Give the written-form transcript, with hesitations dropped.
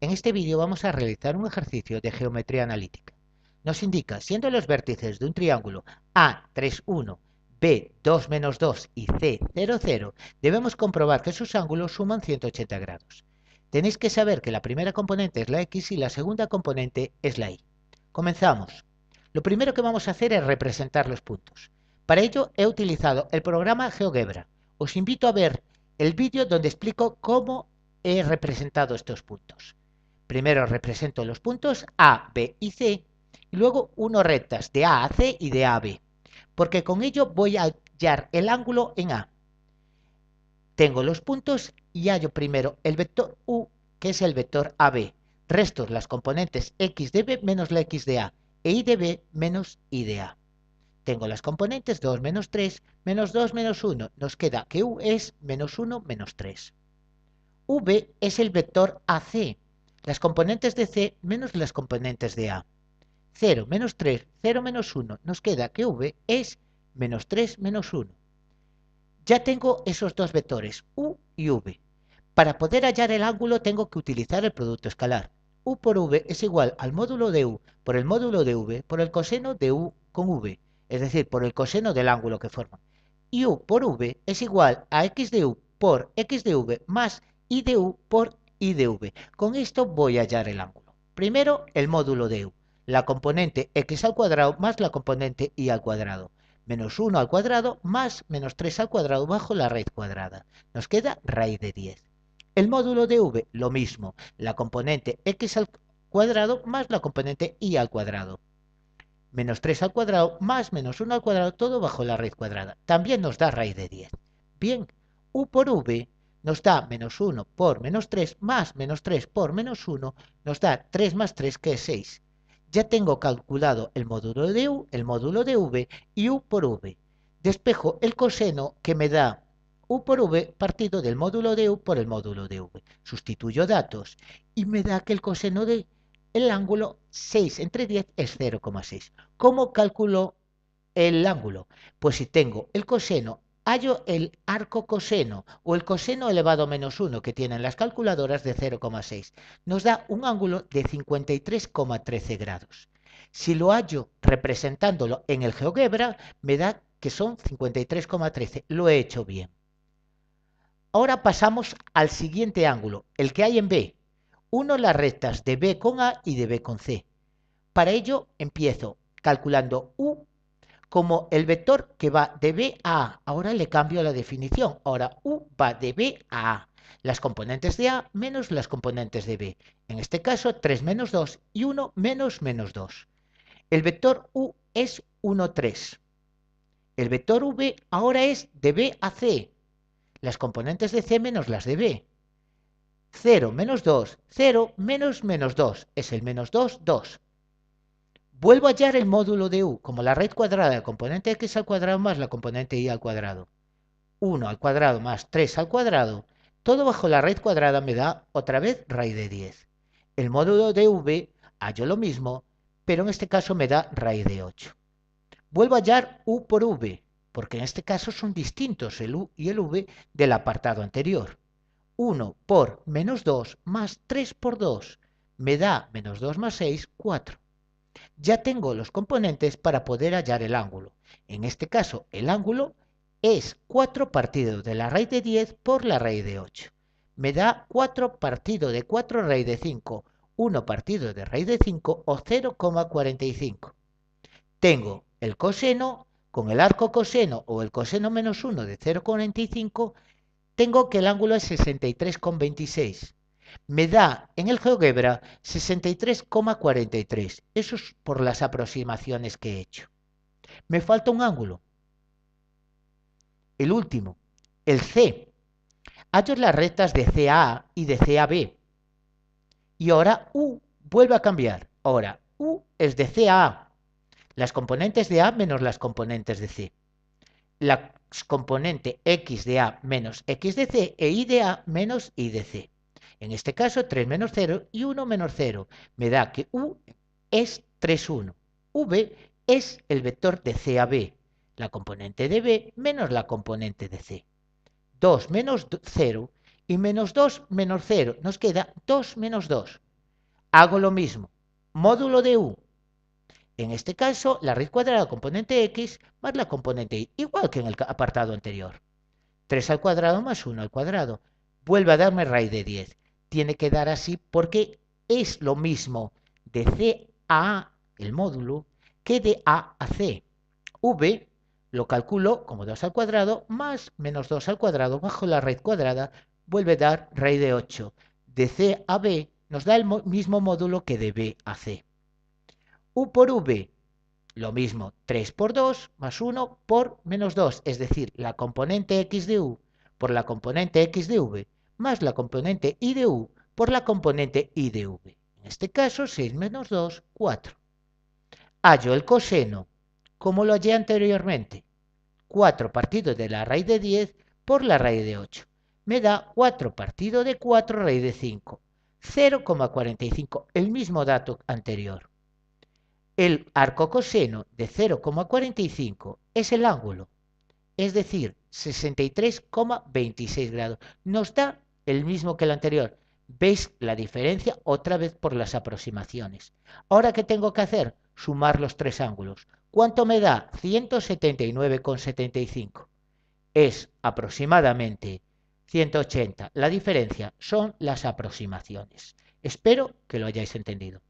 En este vídeo vamos a realizar un ejercicio de geometría analítica. Nos indica, siendo los vértices de un triángulo A 3, 1, B 2, menos 2 y C 0, 0, debemos comprobar que sus ángulos suman 180 grados. Tenéis que saber que la primera componente es la X y la segunda componente es la Y. Comenzamos. Lo primero que vamos a hacer es representar los puntos. Para ello he utilizado el programa GeoGebra. Os invito a ver el vídeo donde explico cómo he representado estos puntos. Primero represento los puntos A, B y C y luego uno rectas de A a C y de A a B, porque con ello voy a hallar el ángulo en A. Tengo los puntos y hallo primero el vector U, que es el vector AB. Resto las componentes X de B menos la X de A e Y de B menos Y de A. Tengo las componentes 2 menos 3, menos 2 menos 1. Nos queda que U es menos 1 menos 3. V es el vector AC. Las componentes de C menos las componentes de A. 0 menos 3, 0 menos 1. Nos queda que V es menos 3 menos 1. Ya tengo esos dos vectores, U y V. Para poder hallar el ángulo tengo que utilizar el producto escalar. U por V es igual al módulo de U por el módulo de V por el coseno de U con V, es decir, por el coseno del ángulo que forman. Y U por V es igual a X de U por X de V más Y de U por Y de V. Con esto voy a hallar el ángulo. Primero, el módulo de U, la componente X al cuadrado más la componente Y al cuadrado. Menos 1 al cuadrado más menos 3 al cuadrado bajo la raíz cuadrada. Nos queda raíz de 10. El módulo de V, lo mismo, la componente X al cuadrado más la componente Y al cuadrado. Menos 3 al cuadrado más menos 1 al cuadrado, todo bajo la raíz cuadrada. También nos da raíz de 10. Bien, U por V nos da menos 1 por menos 3 más menos 3 por menos 1, nos da 3 más 3 que es 6. Ya tengo calculado el módulo de U, el módulo de V y U por V. Despejo el coseno que me da U por V partido del módulo de U por el módulo de V. Sustituyo datos y me da que el coseno del ángulo 6 entre 10 es 0,6. ¿Cómo calculo el ángulo? Pues si tengo el coseno, hallo el arco coseno o el coseno elevado a menos 1 que tienen las calculadoras de 0,6. Nos da un ángulo de 53,13 grados. Si lo hallo representándolo en el GeoGebra, me da que son 53,13. Lo he hecho bien. Ahora pasamos al siguiente ángulo, el que hay en B. Uno las rectas de B con A y de B con C. Para ello empiezo calculando U como el vector que va de B a A. Ahora le cambio la definición. Ahora U va de B a A. Las componentes de A menos las componentes de B. En este caso 3 menos 2 y 1 menos menos 2. El vector U es 1, 3. El vector V ahora es de B a C. Las componentes de C menos las de B. 0 menos 2, 0 menos menos 2. Es el menos 2, 2. Vuelvo a hallar el módulo de U como la raíz cuadrada del componente X al cuadrado más la componente Y al cuadrado. 1 al cuadrado más 3 al cuadrado. Todo bajo la raíz cuadrada me da otra vez raíz de 10. El módulo de V hallo lo mismo, pero en este caso me da raíz de 8. Vuelvo a hallar U por V, porque en este caso son distintos el U y el V del apartado anterior. 1 por menos 2 más 3 por 2 me da menos 2 más 6, 4. Ya tengo los componentes para poder hallar el ángulo. En este caso, el ángulo es 4 partido de la raíz de 10 por la raíz de 8. Me da 4 partido de 4 raíz de 5, 1 partido de raíz de 5 o 0,45. Tengo el coseno con el arco coseno o el coseno menos 1 de 0,45. Tengo que el ángulo es 63,26. Me da en el GeoGebra 63,43. Eso es por las aproximaciones que he hecho. Me falta un ángulo. El último, el C. Hallo las rectas de CA y de CAB. Y ahora U vuelve a cambiar. Ahora U es de CA. Las componentes de A menos las componentes de C. La componente X de A menos X de C e Y de A menos Y de C. En este caso 3 menos 0 y 1 menos 0 me da que U es 3, 1. V es el vector de C a B, la componente de B menos la componente de C. 2 menos 0 y menos 2 menos 0 nos queda 2 menos 2. Hago lo mismo. Módulo de u. En este caso, la raíz cuadrada de la componente x más la componente y, igual que en el apartado anterior. 3 al cuadrado más 1 al cuadrado. Vuelve a darme raíz de 10. Tiene que dar así porque es lo mismo de c a a, el módulo, que de a a c. V lo calculo como 2 al cuadrado más menos 2 al cuadrado bajo la raíz cuadrada, vuelve a dar raíz de 8. De c a b nos da el mismo módulo que de b a c. U por v, lo mismo, 3 por 2 más 1 por menos 2, es decir, la componente x de u por la componente x de v más la componente y de u por la componente y de v. En este caso, 6 menos 2, 4. Hallo el coseno, como lo hallé anteriormente. 4 partido de la raíz de 10 por la raíz de 8. Me da 4 partido de 4 raíz de 5. 0,45, el mismo dato anterior. El arco coseno de 0,45 es el ángulo, es decir, 63,26 grados. Nos da el mismo que el anterior. ¿Veis la diferencia? Otra vez por las aproximaciones. Ahora, ¿qué tengo que hacer? Sumar los tres ángulos. ¿Cuánto me da? 179,75. Es aproximadamente 180. La diferencia son las aproximaciones. Espero que lo hayáis entendido.